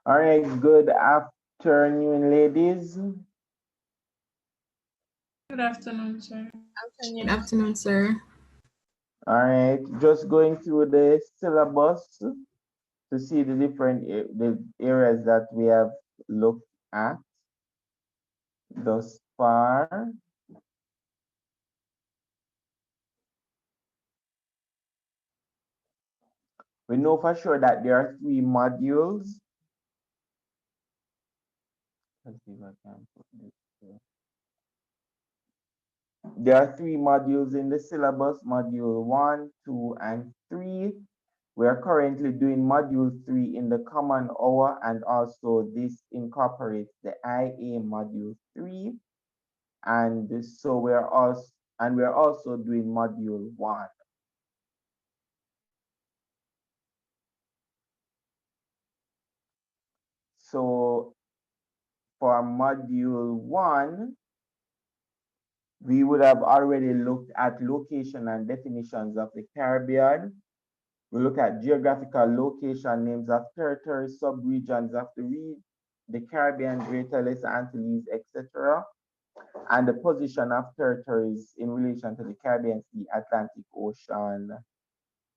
All right, good afternoon, ladies. Good afternoon, sir. Good afternoon, sir. All right, just going through the syllabus to see the different the areas that we have looked at thus far. We know for sure that there are 3 modules. Let's see if I can put this here. There are 3 modules in the syllabus, module 1, 2, and 3. We are currently doing module 3 in the common hour, and also this incorporates the IA module 3. And so we're also doing module 1. So for module 1, we would have already looked at location and definitions of the Caribbean. We look at geographical location, names of territories, subregions of the Caribbean, Greater Lesser Antilles, etc., and the position of territories in relation to the Caribbean Sea, Atlantic Ocean,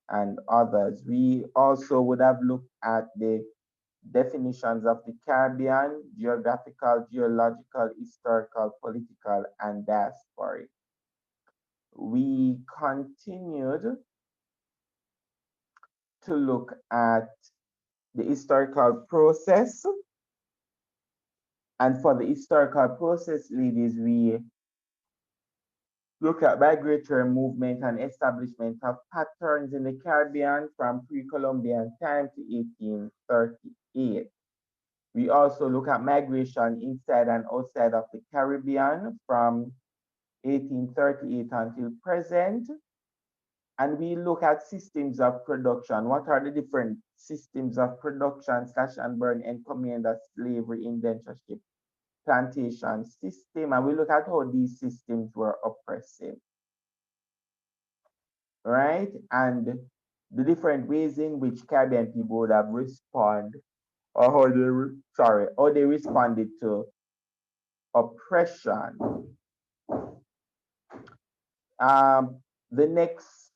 and others. We also would have looked at the definitions of the Caribbean: geographical, geological, historical, political, and diasporic. We continued to look at the historical process. And for the historical process, ladies, we look at migratory movement and establishment of patterns in the Caribbean from pre-Columbian time to 1838. We also look at migration inside and outside of the Caribbean from 1838 until present. And we look at systems of production. What are the different systems of production, slash and burn, encomienda, slavery, indentureship, plantation system? And we look at how these systems were oppressive, right? And the different ways in which Caribbean people would have responded, or how they responded to oppression. The next,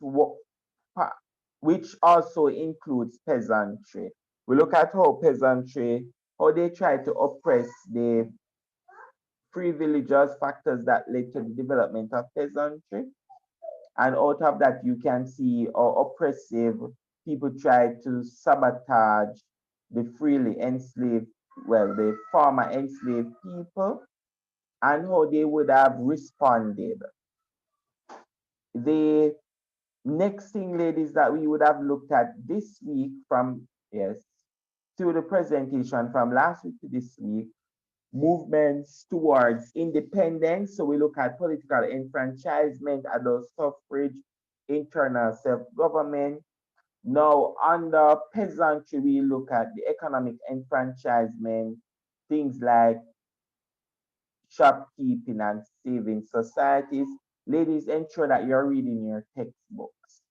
which also includes peasantry. We look at how peasantry, how they try to oppress the privileges, factors that led to the development of peasantry. And out of that, you can see how oppressive people try to sabotage the freely enslaved, the former enslaved people, and how they would have responded. The next thing, ladies, that we would have looked at this week through the presentation from last week to this week, movements towards independence. So we look at political enfranchisement, adult suffrage, internal self-government. Now, under peasantry, we look at the economic enfranchisement, things like shopkeeping and saving societies. Ladies, ensure that you're reading your textbooks.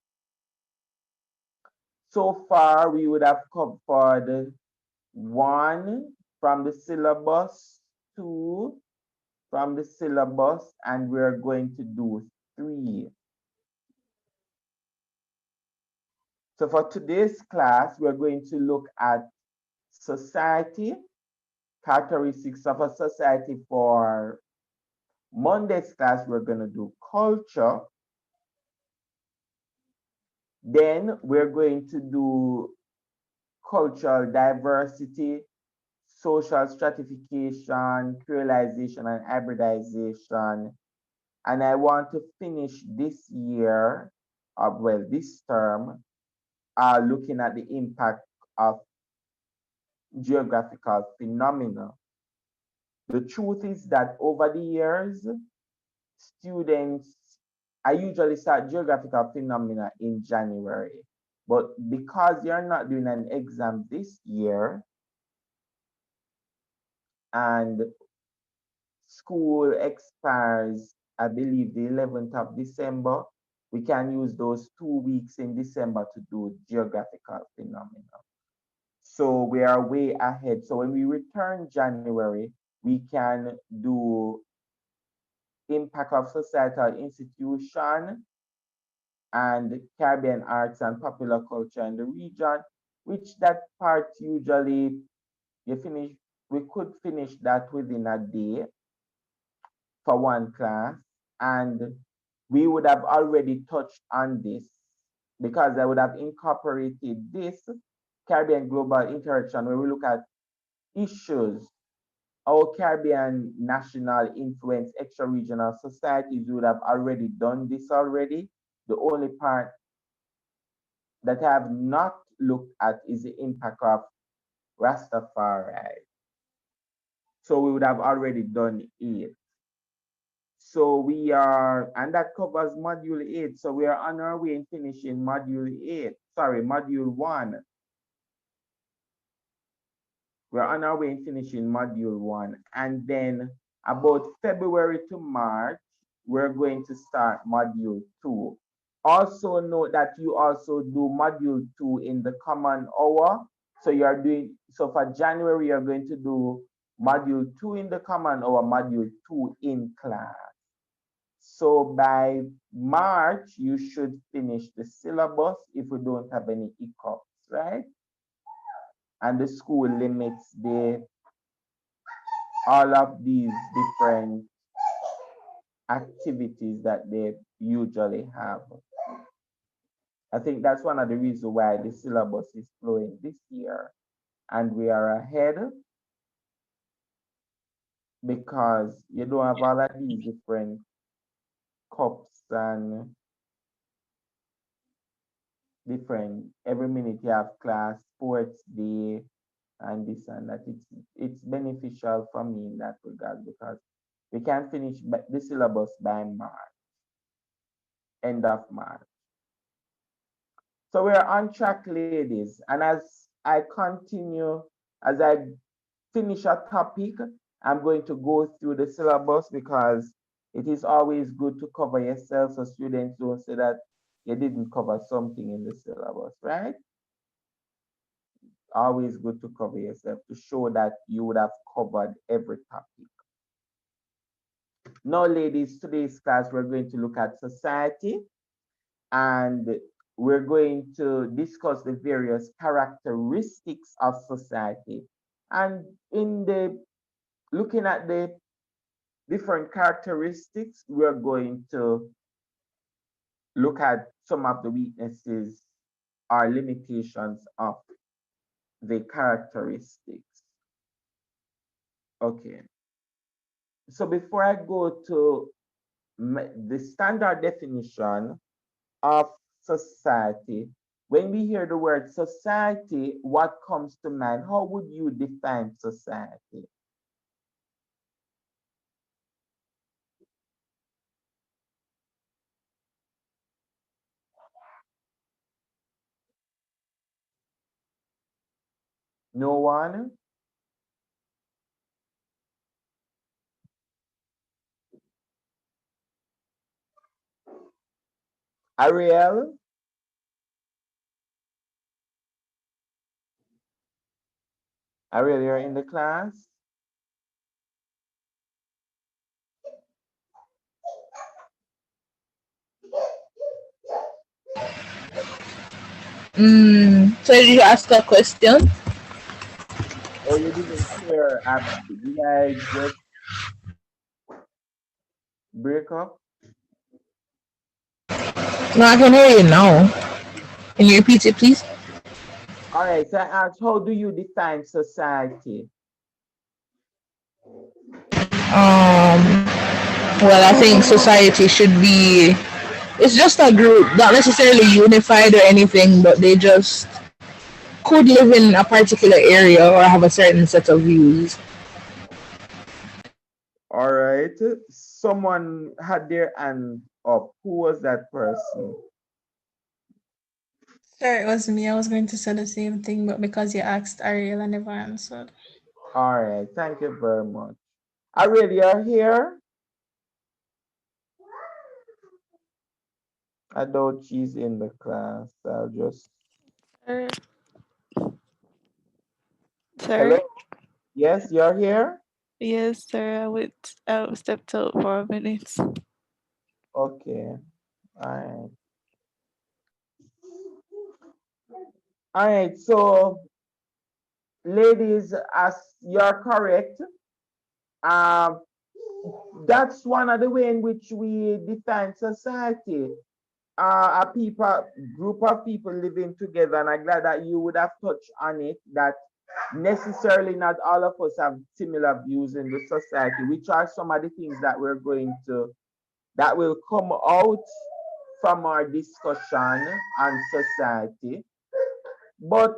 So far, we would have covered 1 from the syllabus, 2 from the syllabus, and we're going to do 3. So for today's class, we're going to look at society, characteristics of a society. For Monday's class, we're going to do culture. Then we're going to do cultural diversity, social stratification, creolization, and hybridization. And I want to finish this year, this term, looking at the impact of geographical phenomena. The truth is that over the years, I usually start geographical phenomena in January. But because you're not doing an exam this year, and school expires, I believe, the 11th of December, we can use those 2 weeks in December to do geographical phenomena. So we are way ahead. So when we return January, we can do impact of societal institution and Caribbean arts and popular culture in the region, which that part usually you finish, we could finish that within a day for one class. And we would have already touched on this because I would have incorporated this Caribbean global interaction where we look at issues, our Caribbean national influence, extra regional societies would have already done this already. The only part that I have not looked at is the impact of Rastafari. So we would have already done it. So we are, and that covers module 8. So we are on our way in finishing module 8. Sorry, module 1. We're on our way in finishing module 1. And then about February to March, we're going to start module 2. Also note that you also do module 2 in the common hour. So you're doing, so for January, you're going to do module 2 in the common hour, module 2 in class. So by March, you should finish the syllabus if we don't have any hiccups, right? And the school limits all of these different activities that they usually have. I think that's one of the reasons why the syllabus is flowing this year and we are ahead because you don't have all of these different cups and different, every minute you have class, sports day, and this and that. It's beneficial for me in that regard because we can finish the syllabus by March, end of March. So we're on track, ladies. And as I continue, as I finish a topic, I'm going to go through the syllabus because it is always good to cover yourself so students don't say that you didn't cover something in the syllabus, right? Always good to cover yourself to show that you would have covered every topic. Now, ladies, today's class, we're going to look at society and we're going to discuss the various characteristics of society. And in the looking at the different characteristics, we're going to look at some of the weaknesses or limitations of the characteristics. Okay. So before I go to the standard definition of society, when we hear the word society, what comes to mind? How would you define society? No one? Ariel? Ariel, you're in the class? So did you ask a question? Oh, you didn't hear. Did I just break up? No, I can hear you now. Can you repeat it, please? All right, so I asked, how do you define society? Well, I think society should be. It's just a group, not necessarily unified or anything, but they just could live in a particular area or have a certain set of views. All right, someone had their hand up. Who was that person? Sure, it was me. I was going to say the same thing, but because you asked Ariel, I never answered. All right, thank you very much. Ariel, you're here? I doubt she's in the class. I'll just. Sure. Hello? Sir? Yes, you're here? Yes, sir. I stepped out for a minute. Okay. All right. All right. So, ladies, as you're correct, um, that's one of the way in which we define society. A people, group of people living together, and I'm glad that you would have touched on it. That necessarily not all of us have similar views in the society, which are some of the things that we're going to that will come out from our discussion on society. But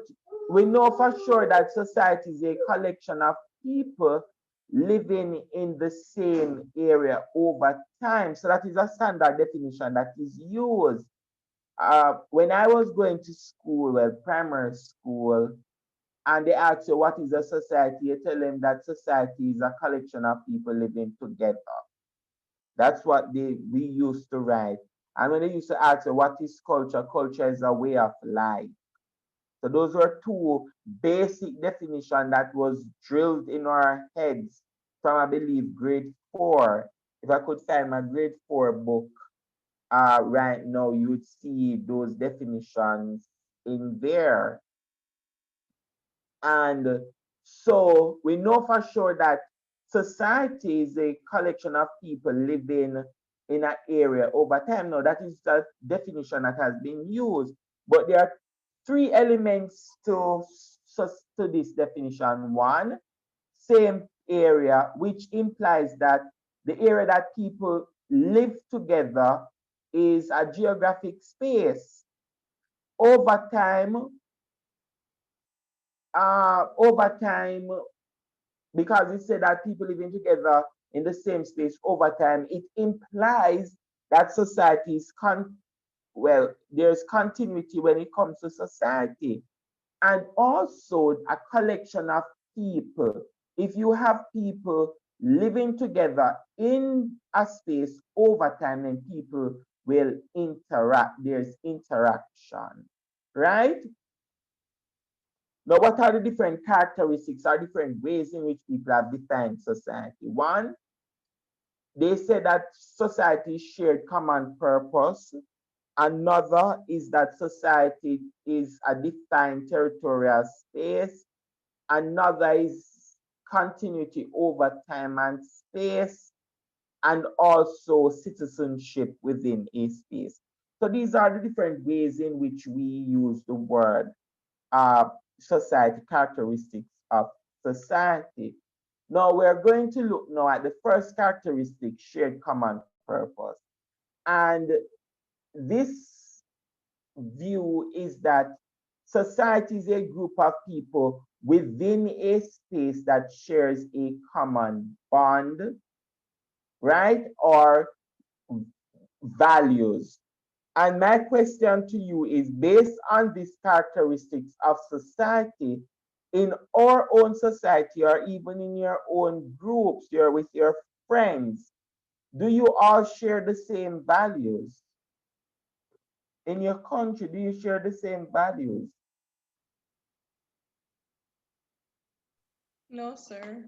we know for sure that society is a collection of people living in the same area over time. So that is a standard definition that is used. When I was going to school, well, primary school, and they ask you what is a society, you tell them that society is a collection of people living together. That's what we used to write. And when they used to ask you what is culture, culture is a way of life. So those were two basic definitions that was drilled in our heads from, I believe, grade 4. If I could find my grade 4 book right now, you would see those definitions in there. And so we know for sure that society is a collection of people living in an area over time. Now, that is the definition that has been used, but there are three elements to this definition. One, same area, which implies that the area that people live together is a geographic space. Over time, over time, because it said that people living together in the same space over time, it implies that society is well, there's continuity when it comes to society, and also a collection of people. If you have people living together in a space over time, then people will interact. There's interaction, right? Now, what are the different characteristics or different ways in which people have defined society? One, they say that society shared common purpose. Another is that society is a defined territorial space. Another is continuity over time and space, and also citizenship within a space. So these are the different ways in which we use the word uh, society, characteristics of society. Now we're going to look now at the first characteristic, shared common purpose. And this view is that society is a group of people within a space that shares a common bond, right? Or values. And my question to you is, based on these characteristics of society, in our own society or even in your own groups, you're with your friends, do you all share the same values? In your country, do you share the same values? No, sir.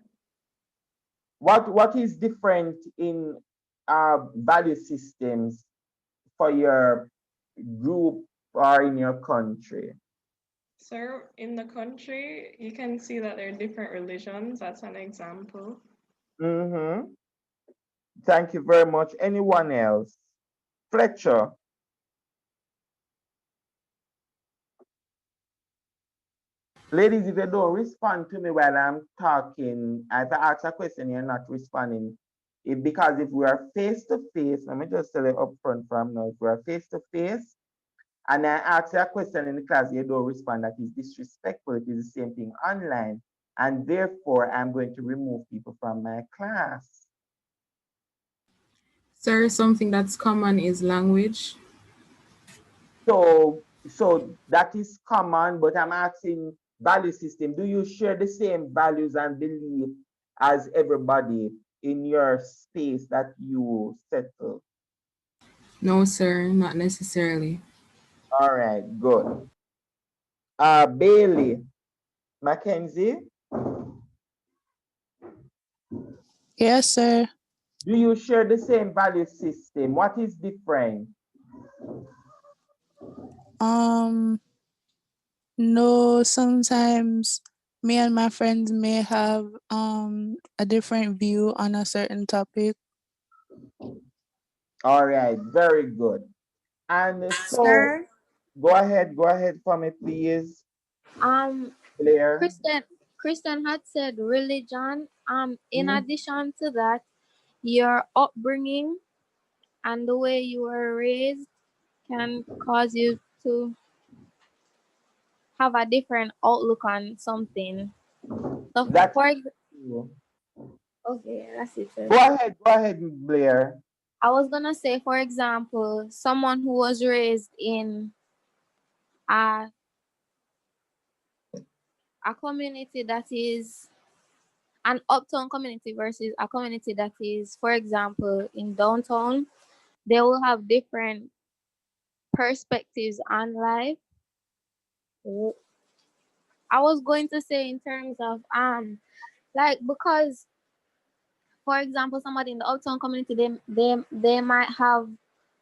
What is different in value systems for your group or in your country? Sir, in the country, you can see that there are different religions. That's an example. Mm-hmm. Thank you very much. Anyone else? Fletcher. Ladies, if you don't respond to me while I'm talking, if I ask a question, you're not responding. Because if we are face to face, let me just tell you up front from now, if we are face to face and I ask you a question in the class, you don't respond, that is disrespectful. It is the same thing online. And therefore, I'm going to remove people from my class. Sir, something that's common is language. So that is common, but I'm asking value system. Do you share the same values and belief as everybody in your space that you settle? No, sir, not necessarily. All right, good. Bailey, Mackenzie. Yes, sir. Do you share the same value system? What is different? No, sometimes me and my friends may have a different view on a certain topic. All right, very good. And so Sir, go ahead for me, please, um, Blair. Christian had said religion. In Mhm. addition to that, your upbringing and the way you were raised can cause you to have a different outlook on something. So, That for is ex- true. okay, that's it. Sir. Go ahead, Blair. I was gonna say, for example, someone who was raised in a community that is an uptown community versus a community that is, for example, in downtown, they will have different perspectives on life. W- I was going to say in terms of like, because for example, somebody in the uptown community, they might have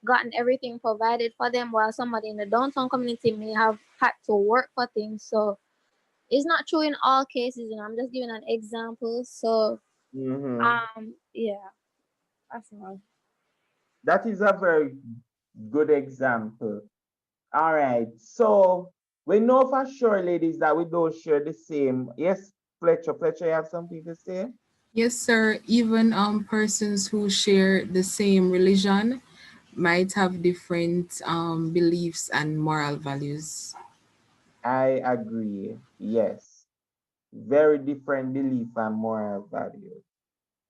gotten everything provided for them, while somebody in the downtown community may have had to work for things. So it's not true in all cases, and I'm just giving an example. So Mhm. yeah, that's all. That is a very good example. All right. So we know for sure, ladies, that we don't share the same. Yes, Fletcher. Fletcher, you have something to say? Yes, sir. Even persons who share the same religion might have different beliefs and moral values. I agree. Yes. Very different belief and moral values.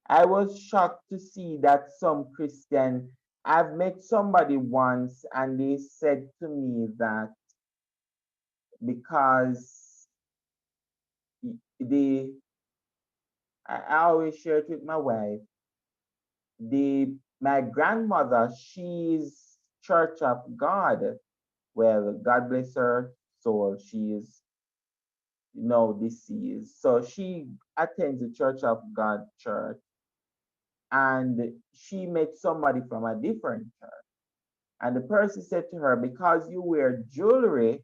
I was shocked to see that some Christian, I've met somebody once and they said to me that because they, I always share it with my wife, my grandmother, she's Church of God. Well, God bless her soul. She is now deceased. So she attends the Church of God church and she met somebody from a different church. And the person said to her, because you wear jewelry,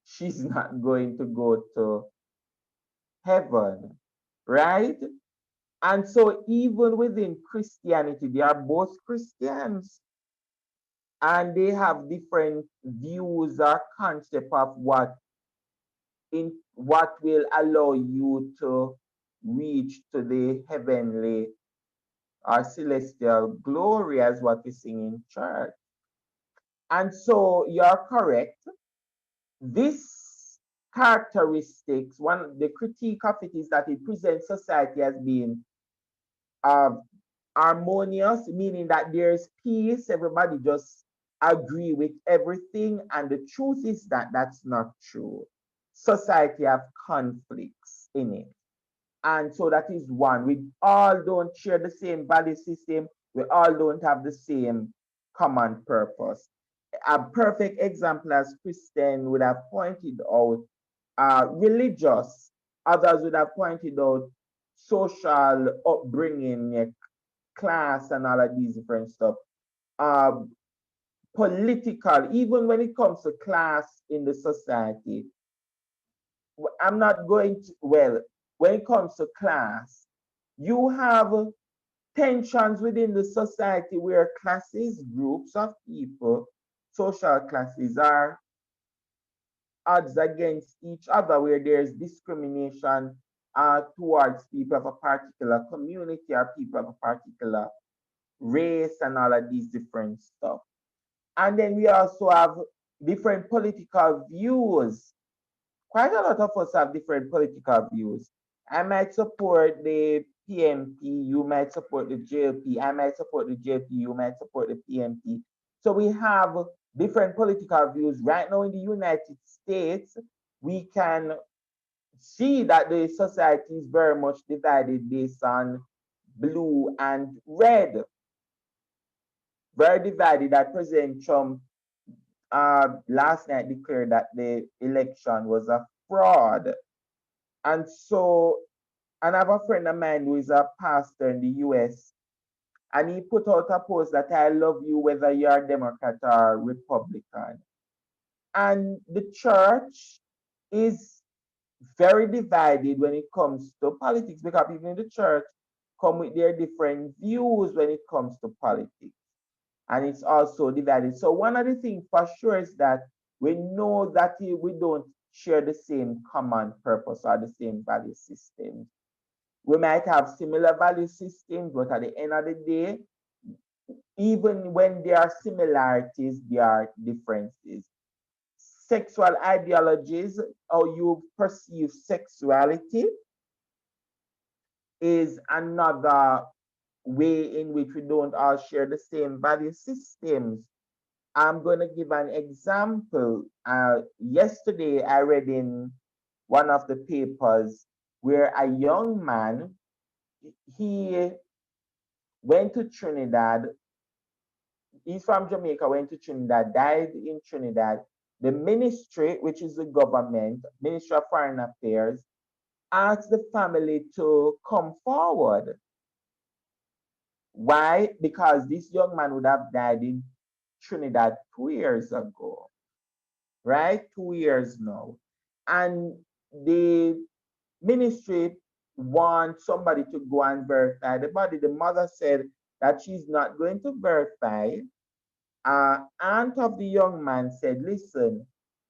she's not going to go to heaven, right? And so even within Christianity, they are both Christians and they have different views or concept of what will allow you to reach to the heavenly or celestial glory as what we sing in church. And so you're correct. This characteristics, one the critique of it is that it presents society as being uh, harmonious, meaning that there's peace, everybody just agree with everything. And the truth is that that's not true. Society have conflicts in it. And so that is one. We all don't share the same value system. We all don't have the same common purpose. A perfect example, as Kristen would have pointed out, religious. Others would have pointed out social upbringing, class, and all of these different stuff. Uh, Political, even when it comes to class in the society, I'm not going to, well, when it comes to class, you have tensions within the society where classes, groups of people, social classes are odds against each other, where there's discrimination towards people of a particular community or people of a particular race and all of these different stuff. And then we also have different political views. Quite a lot of us have different political views. I might support the PMP, you might support the JLP, I might support the JLP, you might support the PMP. So we have different political views. Right now in the United States, we can see that the society is very much divided based on blue and red. Very divided that President Trump last night declared that the election was a fraud. And so And I have a friend of mine who is a pastor in the US, and he put out a post that I love you whether you are Democrat or Republican. And the church is very divided when it comes to politics because people in the church come with their different views when it comes to politics. And it's also divided. So one of the things for sure is that we know that we don't share the same common purpose or the same value systems. We might have similar value systems, but at the end of the day, even when there are similarities, there are differences. Sexual ideologies, how you perceive sexuality, is another way in which we don't all share the same value systems. I'm going to give an example. Yesterday, I read in one of the papers where a young man, he went to Trinidad. He's from Jamaica, went to Trinidad, died in Trinidad. The ministry, which is the government, Ministry of Foreign Affairs, asked the family to come forward. Why? Because this young man would have died in Trinidad 2 years ago, right? 2 years now. And the ministry wants somebody to go and verify the body. The mother said that she's not going to verify. Aunt of the young man said, listen,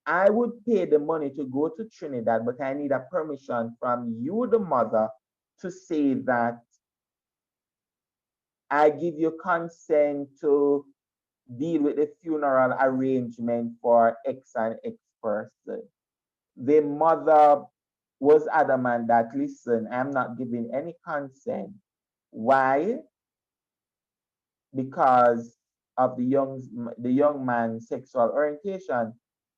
I would pay the money to go to Trinidad, but I need a permission from you, the mother, to say that I give you consent to deal with the funeral arrangement for X and X person. The mother was adamant that, listen, I'm not giving any consent. Why? Because of the young man's sexual orientation.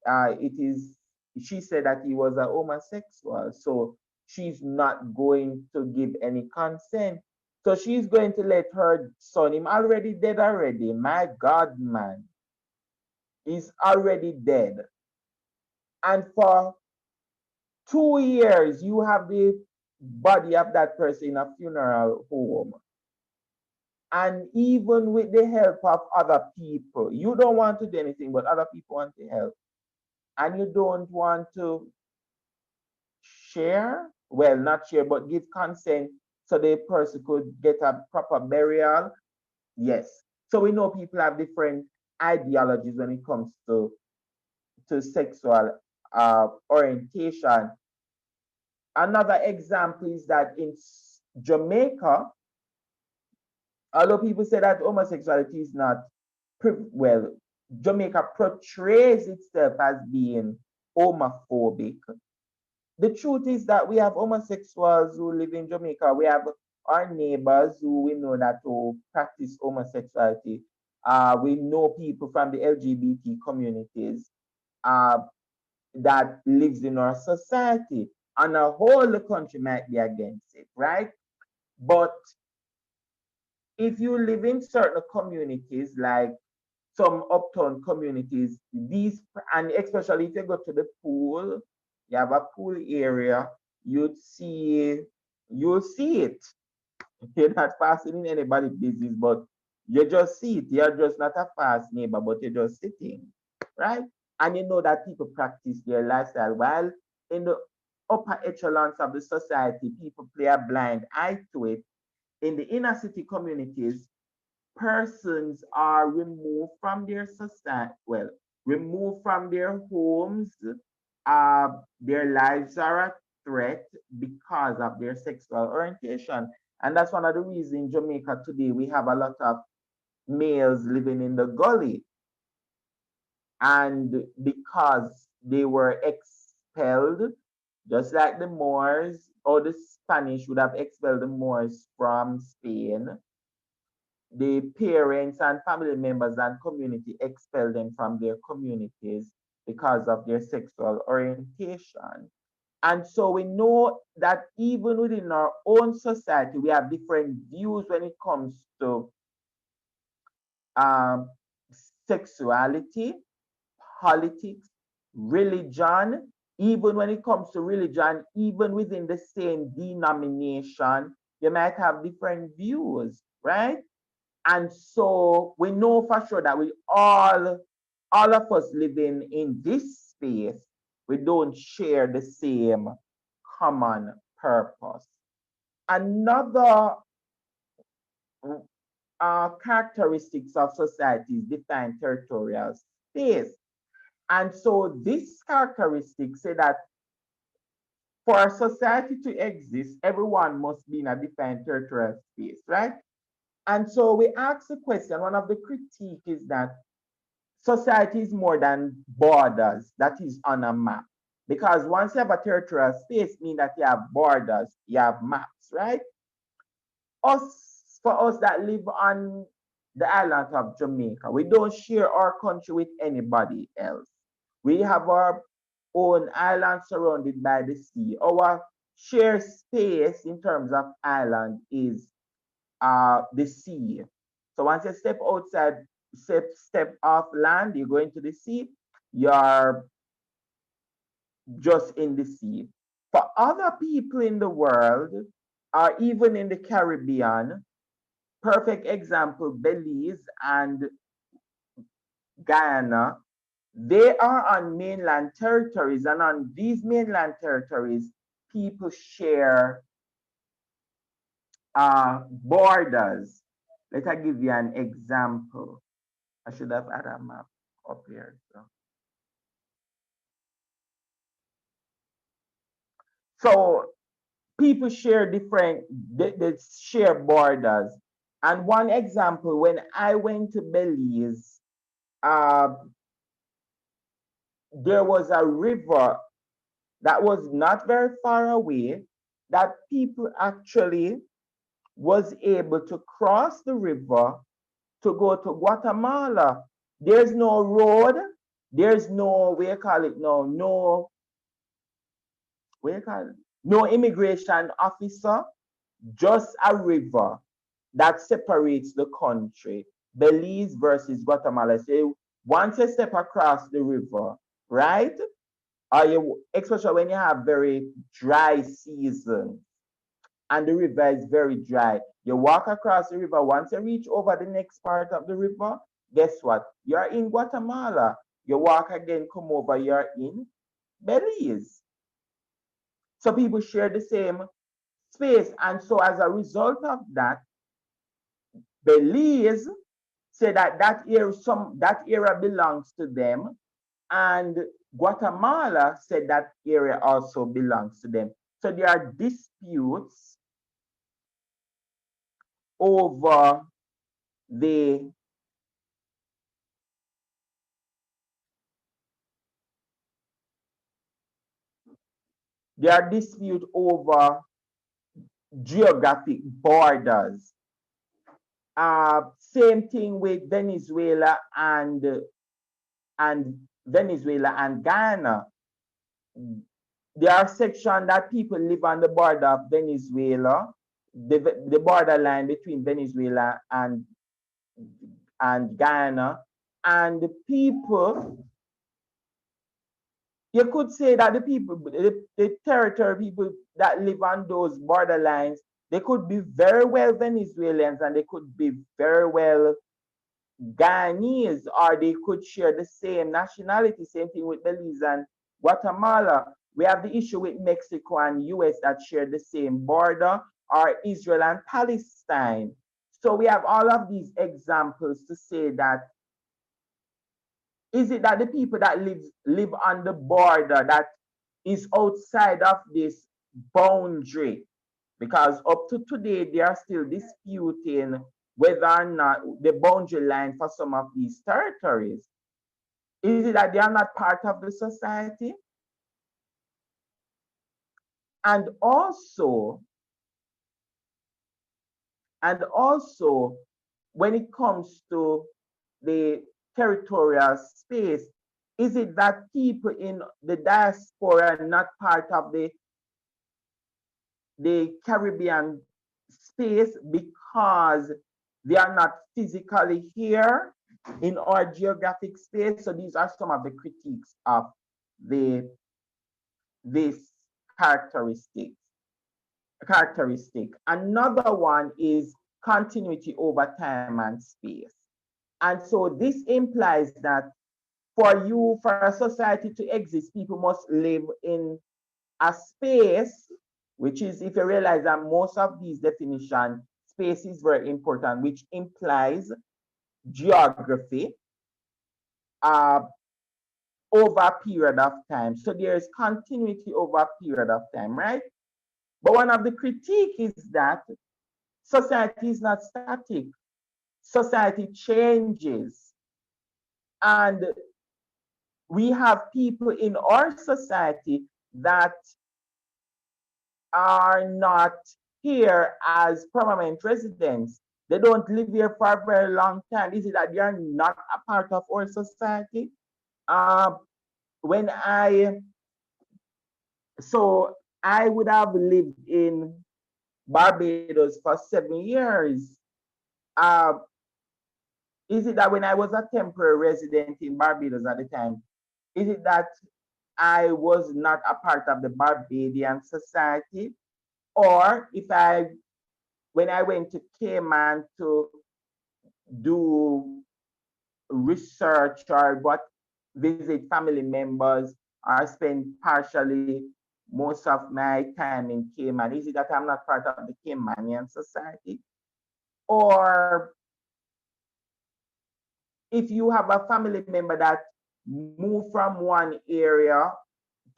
It is She said that he was a homosexual, so she's not going to give any consent. So she's going to let her son, him already dead already. My God, man, he's already dead. And for 2 years, you have the body of that person in a funeral home. And even with the help of other people, you don't want to do anything, but other people want to help. And you don't want to share, well, not share, but give consent so the person could get a proper burial. Yes. So we know people have different ideologies when it comes to sexual orientation. Another example is that in Jamaica, although people say that homosexuality is not, well, Jamaica portrays itself as being homophobic. The truth is that we have homosexuals who live in Jamaica. We have our neighbors who we know that who practice homosexuality. We know people from the LGBT communities uh, that lives in our society. On a whole, the country might be against it, right? But if you live in certain communities, like some uptown communities, these, and especially if you go to the pool, you have a pool area, you'll see it. You're not passing in anybody's business, but you just see it. You're just not a fast neighbor, but you're just sitting, right? And you know that people practice their lifestyle. While in the upper echelons of the society, people play a blind eye to it. In the inner city communities, persons are removed from their society, well, removed from their homes. Their lives are a threat because of their sexual orientation. And that's one of the reasons in Jamaica today we have a lot of males living in the gully. And because they were expelled, just like the Moors or the Spanish would have expelled the Moors from Spain, the parents and family members and community expel them from their communities because of their sexual orientation. And so we know that even within our own society, we have different views when it comes to um, sexuality, politics, religion. even when it comes to religion, even within the same denomination, you might have different views, right? And so we know for sure that we all of us living in this space, we don't share the same common purpose. Another characteristics of societies define territorial space. And so this characteristic say that for a society to exist, everyone must be in a defined territorial space, right? And so we ask the question, one of the critique is that society is more than borders that is on a map. Because once you have a territorial space, mean that you have borders, you have maps, right? For us that live on the island of Jamaica, we don't share our country with anybody else. We have our own island surrounded by the sea. Our shared space in terms of island is the sea. So once you step outside, step off land, you go into the sea, you're just in the sea. For other people in the world, or even in the Caribbean, perfect example, Belize and Guyana, they are on mainland territories, and on these mainland territories, people share borders. Let me give you an example. I should have had a map up here. So people share different, they share borders. And one example, when I went to Belize, uh, there was a river that was not very far away that people actually was able to cross the river to go to Guatemala. There's no road, there's no, we call it no, no, we call it, no immigration officer, just a river that separates the country, Belize versus Guatemala. So once you step across the river, right? Or you, especially when you have very dry season and the river is very dry, you walk across the river. Once you reach over the next part of the river, guess what? You're in Guatemala. You walk again, come over, you're in Belize. So people share the same space. And so as a result of that, Belize say that that area belongs to them, and Guatemala said that area also belongs to them. So there are disputes over the geographic borders. Same thing with Venezuela and Ghana. There are sections that people live on the border of Venezuela, the borderline between Venezuela and Ghana, and the people, you could say that the territory people that live on those borderlines, they could be very well Venezuelans and they could be very well Guyanese, or they could share the same nationality. Same thing with Belize and Guatemala. We have the issue with Mexico and US that share the same border, or Israel and Palestine. So we have all of these examples to say that, is it that the people that live on the border that is outside of this boundary? Because up to today, they are still disputing whether or not the boundary line for some of these territories. Is it that they are not part of the society? And also, when it comes to the territorial space, is it that people in the diaspora are not part of the Caribbean space because they are not physically here in our geographic space? So these are some of the critiques of the this characteristic. Another one is continuity over time and space. And so this implies that for a society to exist, people must live in a space, which is, if you realize that most of these definitions, space is very important, which implies geography uh, over a period of time. So there is continuity over a period of time, right? But one of the critique is that society is not static. Society changes. And we have people in our society that are not here as permanent residents. They don't live here for a very long time. Is it that they are not a part of our society? Uh, when I, so I would have lived in Barbados for 7 years. Uh, is it that when I was a temporary resident in Barbados at the time, is it that I was not a part of the Barbadian society? Or if when I went to Cayman to do research or what, visit family members or spend partially most of my time in Cayman, is it that I'm not part of the Caymanian society? Or if you have a family member that moved from one area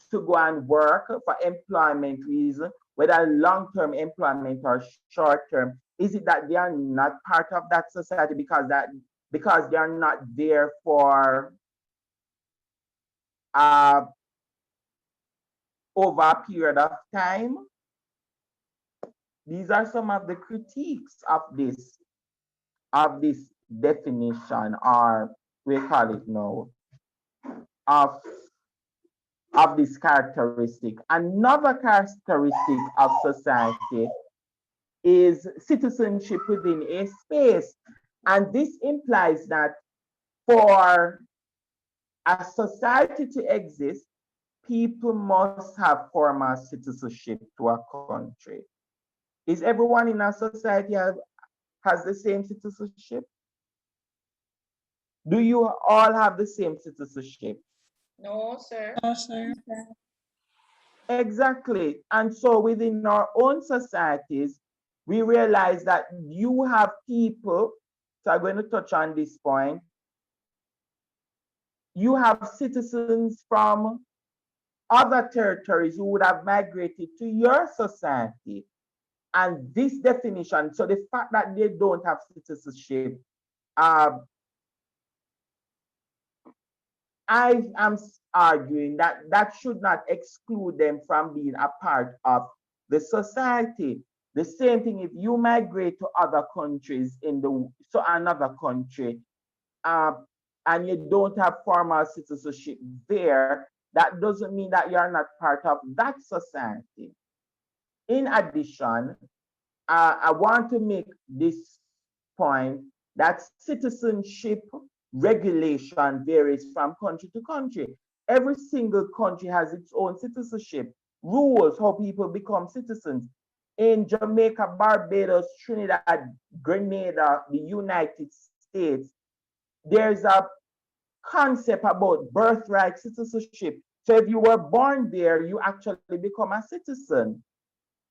to go and work for employment reason, whether long-term employment or short-term, is it that they are not part of that society because they are not there for uh, over a period of time? These are some of the critiques of this definition, or we call it now, of this characteristic. Another characteristic of society is citizenship within a space. And this implies that for a society to exist, people must have formal citizenship to a country. Is everyone in our society has the same citizenship? Do you all have the same citizenship? No, sir. No, sir. Exactly. And so within our own societies, we realize that you have people, so I'm going to touch on this point. You have citizens from other territories who would have migrated to your society. And this definition, so the fact that they don't have citizenship, uh, I am arguing that that should not exclude them from being a part of the society. The same thing if you migrate to other countries so another country, uh, and you don't have formal citizenship there, that doesn't mean that you're not part of that society. In addition, I want to make this point that citizenship regulation varies from country to country. Every single country has its own citizenship rules, how people become citizens. In Jamaica, Barbados, Trinidad, Grenada, the United States, there's a concept about birthright citizenship. So if you were born there, you actually become a citizen.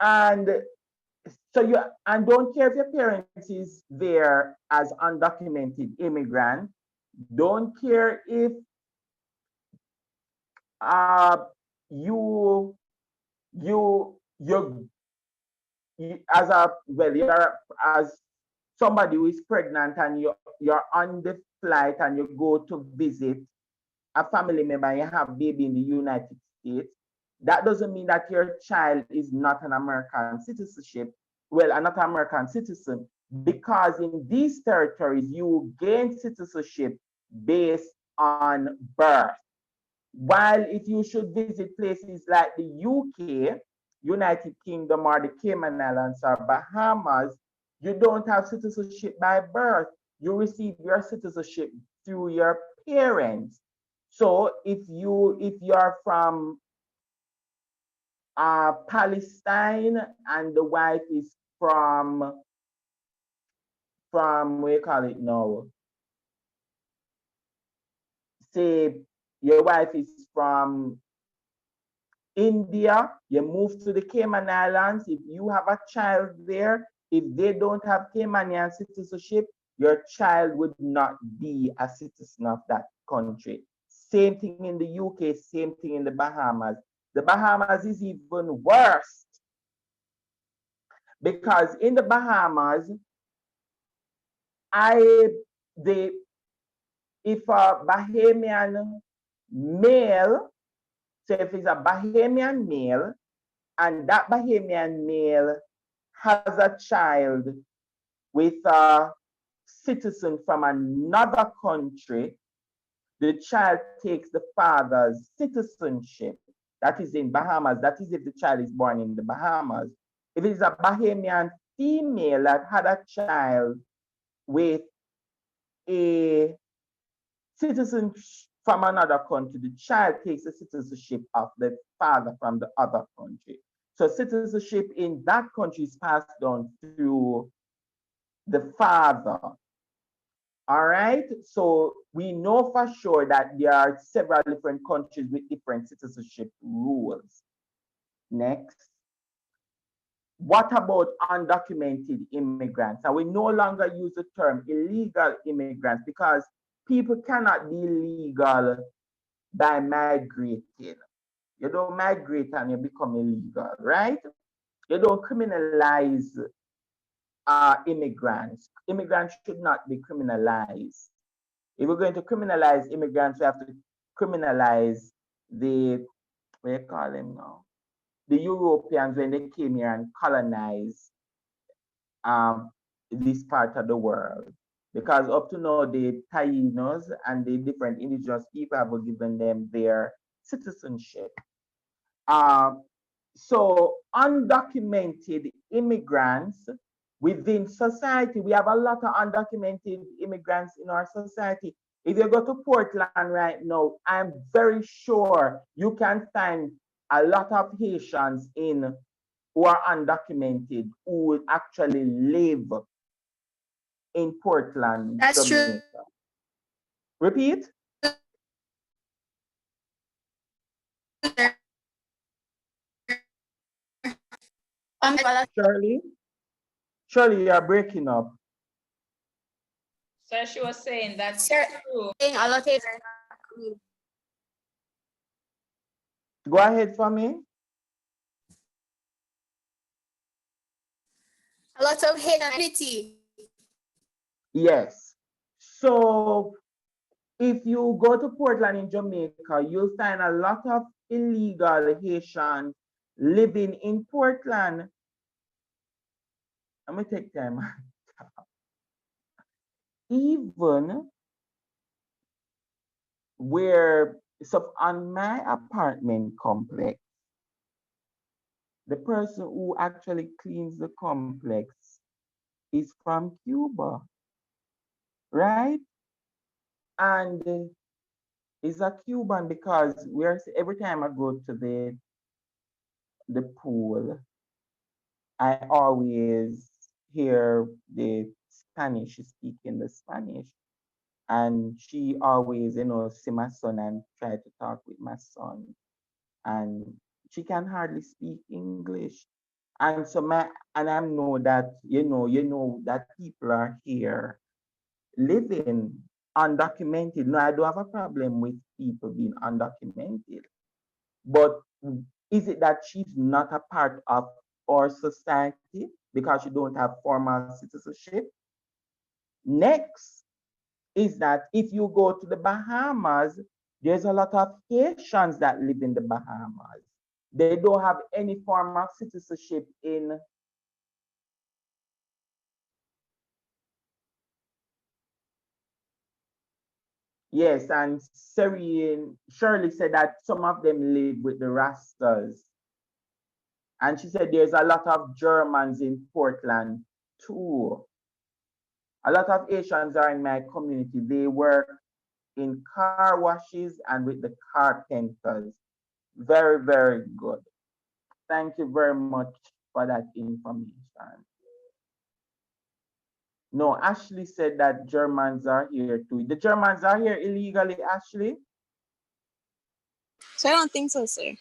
And so don't care if your parents is there as undocumented immigrant. Don't care if uh you you you, as a well you're as somebody who is pregnant and you're on the flight and you go to visit a family member and you have baby in the United States, that doesn't mean that your child is not an American citizenship. Well, not an American citizen, because in these territories you gain citizenship based on birth. While if you should visit places like the UK, United Kingdom, or the Cayman Islands or Bahamas, you don't have citizenship by birth. You receive your citizenship through your parents. So if you're from Palestine, and the wife is from what you call it now? Say your wife is from India, you move to the Cayman Islands. If you have a child there, if they don't have Caymanian citizenship, your child would not be a citizen of that country. Same thing in the UK, same thing in the Bahamas. The Bahamas is even worse because in the Bahamas, if a Bahamian male, so if it's a Bahamian male, and that Bahamian male has a child with a citizen from another country, the child takes the father's citizenship. That is in Bahamas. That is if the child is born in the Bahamas. If it is a Bahamian female that had a child with a citizen from another country, the child takes the citizenship of the father from the other country. So citizenship in that country is passed down through the father. All right. So we know for sure that there are several different countries with different citizenship rules. Next. What about undocumented immigrants? And we no longer use the term illegal immigrants because people cannot be legal by migrating. You don't migrate and you become illegal, right? You don't criminalize immigrants. Immigrants should not be criminalized. If we're going to criminalize immigrants, we have to criminalize the, what do you call them now? The Europeans when they came here and colonized this part of the world. Because up to now, the Tainos and the different indigenous people have given them their citizenship. So undocumented immigrants within society, we have a lot of undocumented immigrants in our society. If you go to Portland right now, I'm very sure you can find a lot of Haitians in who are undocumented who would actually live in Portland, That's Jamaica. true. Repeat? Shirley? Shirley, you're breaking up. So she was saying that's Sir, true. a lot of Go ahead for me. hate and unity. Yes. So if you go to Portland in Jamaica, you'll find a lot of illegal Haitians living in Portland. I'm gonna take time. Even where, so on my apartment complex, the person who actually cleans the complex is from Cuba, right? And is a Cuban because every time I go to the pool, I always hear the Spanish speaking the Spanish. And she always, see my son and try to talk with my son. And she can hardly speak English. And so I know that, that people are here living undocumented. No, I don't have a problem with people being undocumented. But is it that she's not a part of our society because she don't have formal citizenship? Next is that if you go to the Bahamas, there's a lot of Haitians that live in the Bahamas. They don't have any form of citizenship in yes, and Shirley said that some of them live with the Rastas. And she said there's a lot of Germans in Portland too. A lot of Asians are in my community. They work in car washes and with the carpenters. Very, very good. Thank you very much for that information. No, Ashley said that Germans are here too. The Germans are here illegally, Ashley? So I don't think so, sir.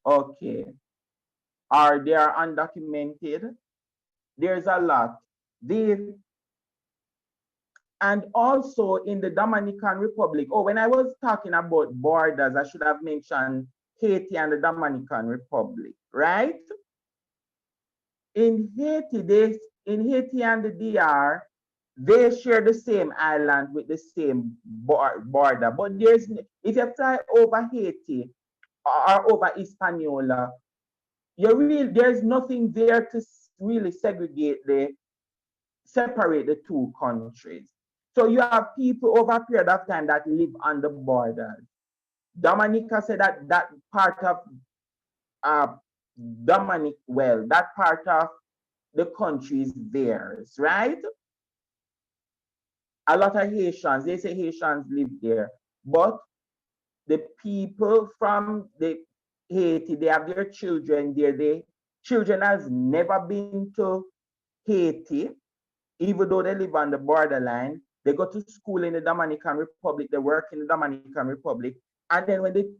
Okay. Or they are undocumented? There's a lot. And also in the Dominican Republic. Oh, when I was talking about borders, I should have mentioned Haiti and the Dominican Republic, right? In Haiti and the DR, they share the same island with the same border. But if you fly over Haiti or over Hispaniola, there's nothing there to really separate the two countries. So you have people over a period of time that live on the borders. Dominica said that part of uh, that part of the country is theirs, right? A lot of Haitians, they say Haitians live there, but the people from the Haiti, they have their children there. The children has never been to Haiti, even though they live on the borderline. They go to school in the Dominican Republic, they work in the Dominican Republic, and then when the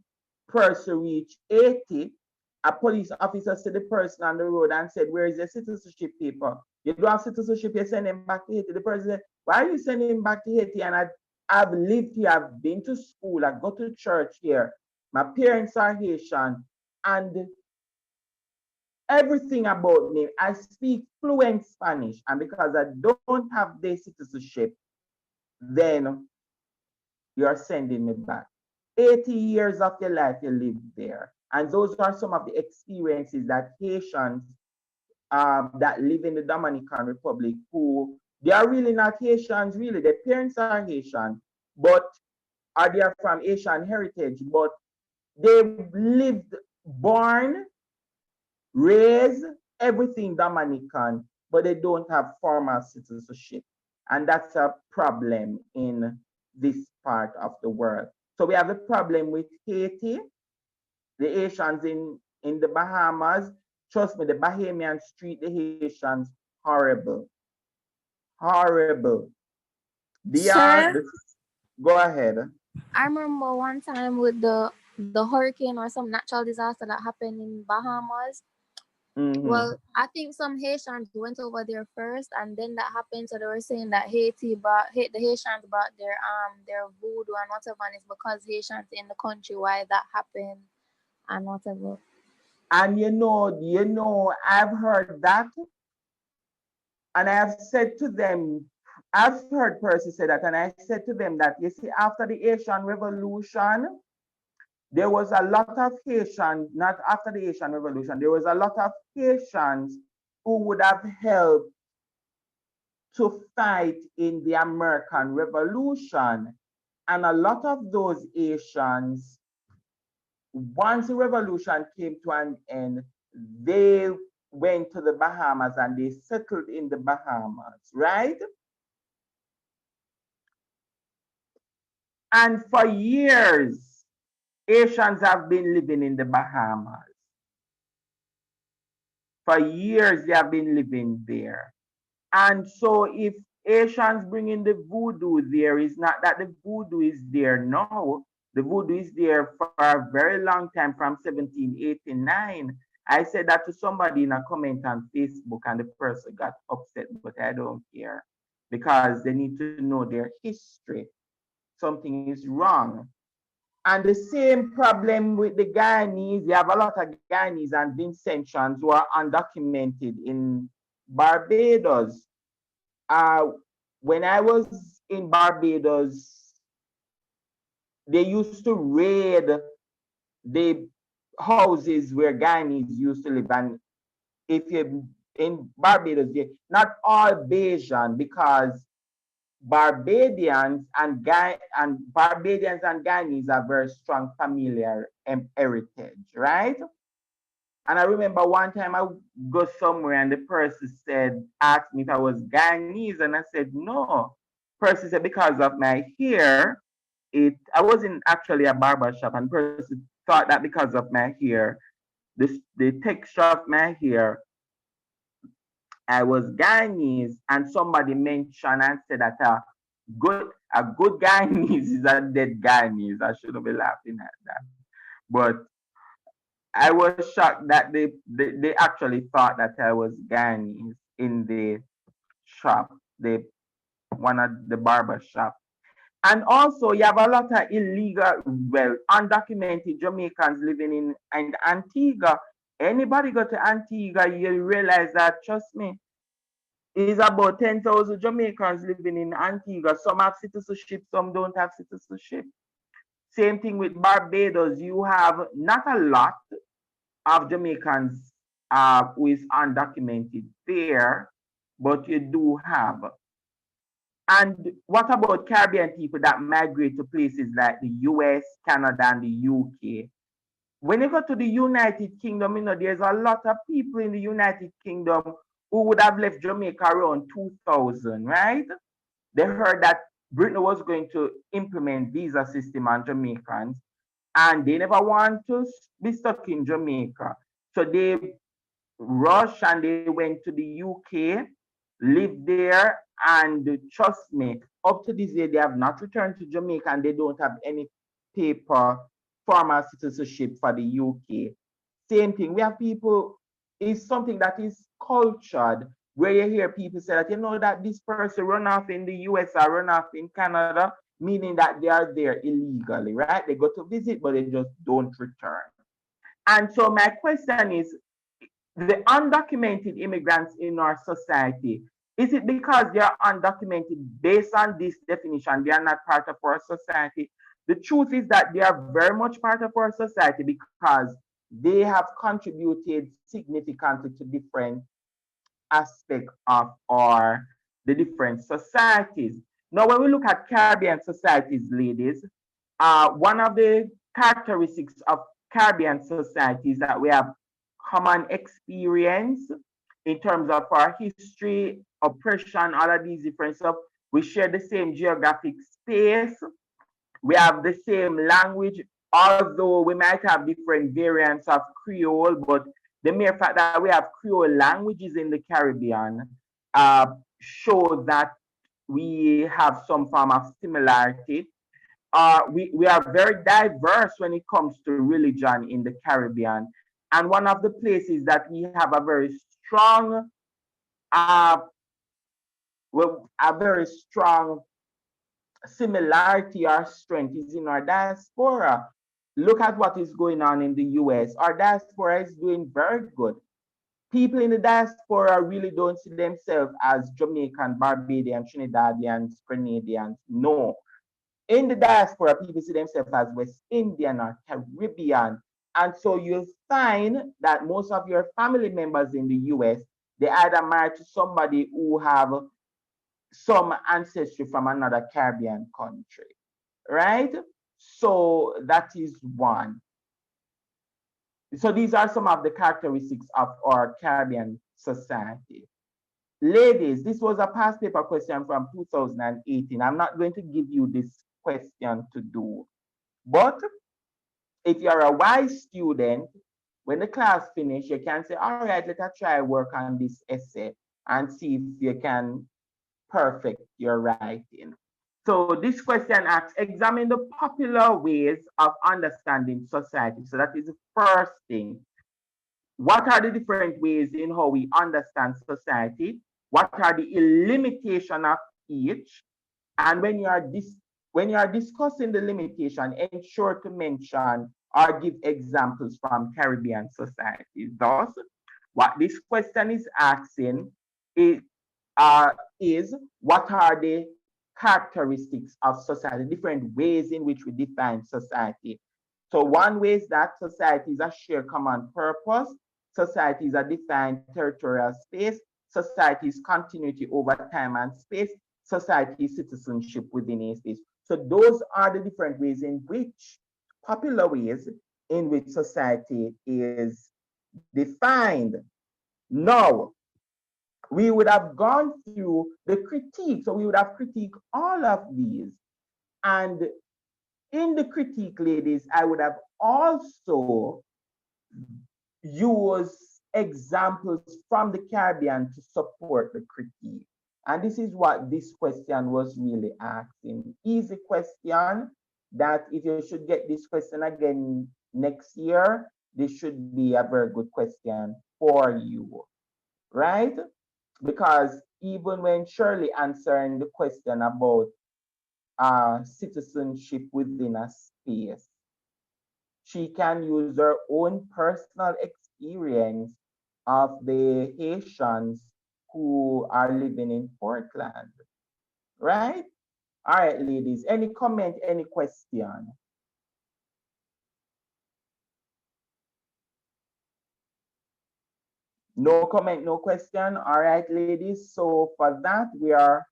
person reach 80, a police officer said the person on the road and said, "Where is your citizenship paper? You don't have citizenship, you send him back to Haiti." The person said, "Why are you sending him back to Haiti? And I've lived here, I've been to school, I go to church here. My parents are Haitian, and everything about me, I speak fluent Spanish. And because I don't have the citizenship, then you're sending me back. 80 years of your life you live there." And those are some of the experiences that Haitians that live in the Dominican Republic, who they are really not Haitians, really. Their parents are Haitian, but they are from Haitian heritage, but they lived, born, raised, everything Dominican, but they don't have formal citizenship. And that's a problem in this part of the world. So we have a problem with Haiti, the Haitians in the Bahamas. Trust me, the Bahamians treat the Haitians horrible. Horrible. Sir, Go ahead. I remember one time with the hurricane or some natural disaster that happened in Bahamas. Well, I think some Haitians went over there first, and then that happened. So they were saying that the Haitians brought their voodoo and whatever, and it's because Haitians in the country why that happened and whatever. And I've heard that, and I have said to them, I've heard Percy say that, and I said to them that, you see, after the Haitian Revolution, there was a lot of Haitians, not after the Haitian Revolution, there was a lot of Haitians who would have helped to fight in the American Revolution. And a lot of those Haitians, once the revolution came to an end, they went to the Bahamas and they settled in the Bahamas, right? And for years, Haitians have been living in the Bahamas. For years, they have been living there. And so if Haitians bring in the voodoo there, it's not that the voodoo is there now. The voodoo is there for a very long time, from 1789. I said that to somebody in a comment on Facebook, and the person got upset, but I don't care, because they need to know their history. Something is wrong. And the same problem with the Guyanese. You have a lot of Guyanese and Vincentians who are undocumented in Barbados. When I was in Barbados, they used to raid the houses where Guyanese used to live. And if you're in Barbados, not all Bayesian, because Barbadians and Guyanese have very strong familiar heritage, right? And I remember one time I go somewhere and the person asked me if I was Guyanese, and I said no. Person said because of my hair, I wasn't actually a barber shop, and person thought that because of my hair, the texture of my hair, I was Guyanese, and somebody mentioned and said that a good Guyanese is a dead Guyanese. I shouldn't be laughing at that. But I was shocked that they actually thought that I was Guyanese in the shop, the one of the barber shop. And also, you have a lot of illegal, well, undocumented Jamaicans living in Antigua. Anybody go to Antigua, you realize that, trust me, is about 10,000 Jamaicans living in Antigua. Some have citizenship, some don't have citizenship. Same thing with Barbados. You have not a lot of Jamaicans who is undocumented there, but you do have. And what about Caribbean people that migrate to places like the US, Canada, and the UK? When you go to the United Kingdom, there's a lot of people in the United Kingdom who would have left Jamaica around 2000, right? They heard that Britain was going to implement visa system on Jamaicans, and they never want to be stuck in Jamaica. So they rushed and they went to the UK, lived there, and trust me, up to this day, they have not returned to Jamaica and they don't have any paper formal citizenship for the UK. Same thing, we have people, it's something that is cultured, where you hear people say that, that this person run off in the US or run off in Canada, meaning that they are there illegally, right? They go to visit, but they just don't return. And so my question is, the undocumented immigrants in our society, is it because they are undocumented based on this definition, they are not part of our society? The truth is that they are very much part of our society because they have contributed significantly to different aspects of the different societies. Now, when we look at Caribbean societies, ladies, one of the characteristics of Caribbean societies that we have common experience in terms of our history, oppression, all of these different stuff. We share the same geographic space. We have the same language, although we might have different variants of Creole, but the mere fact that we have Creole languages in the Caribbean shows that we have some form of similarity. We are very diverse when it comes to religion in the Caribbean. And one of the places that we have a very strong, similarity or strength is in our diaspora. Look at what is going on in the US. Our diaspora is doing very good. People in the diaspora really don't see themselves as Jamaican, Barbadian, Trinidadians, Grenadians. No. In the diaspora, people see themselves as West Indian or Caribbean. And so you'll find that most of your family members in the US, they either married to somebody who have some ancestry from another Caribbean country, right? So that is one. So these are some of the characteristics of our Caribbean society. Ladies, this was a past paper question from 2018. I'm not going to give you this question to do, but if you're a wise student, when the class finish, you can say, all right, let us try work on this essay and see if you can perfect your writing. So this question asks, examine the popular ways of understanding society. So that is the first thing. What are the different ways in how we understand society? What are the limitations of each? And when you are discussing the limitation, ensure to mention or give examples from Caribbean societies. Thus, what this question is asking is what are the characteristics of society, different ways in which we define society. So one way is that society is a shared common purpose, society is a defined territorial space, society is continuity over time and space, society is citizenship within a space. So those are the different ways in which, popular ways in which society is defined. Now, we would have gone through the critique. So we would have critiqued all of these. And in the critique, ladies, I would have also use examples from the Caribbean to support the critique. And this is what this question was really asking. Easy question that if you should get this question again next year, this should be a very good question for you, right? Because even when Shirley answering the question about citizenship within a space, she can use her own personal experience of the Haitians who are living in Portland, right? All right, ladies, any comment, any question? No comment, no question. All right, ladies. So for that, we are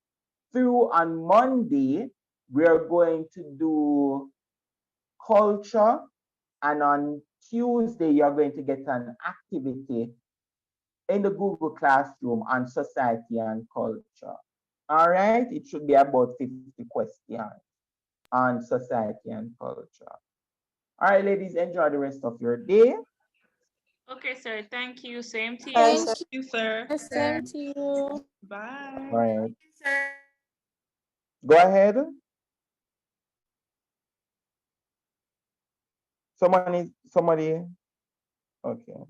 through on Monday. We are going to do culture, and on Tuesday, you're going to get an activity in the Google Classroom on society and culture. All right, it should be about 50 questions on society and culture. All right, ladies, enjoy the rest of your day. Okay, sir. Thank you. Same to Yes, you. sir. Thank You, sir. you. Same to you. Bye. All right, Sir. go ahead. Somebody, okay.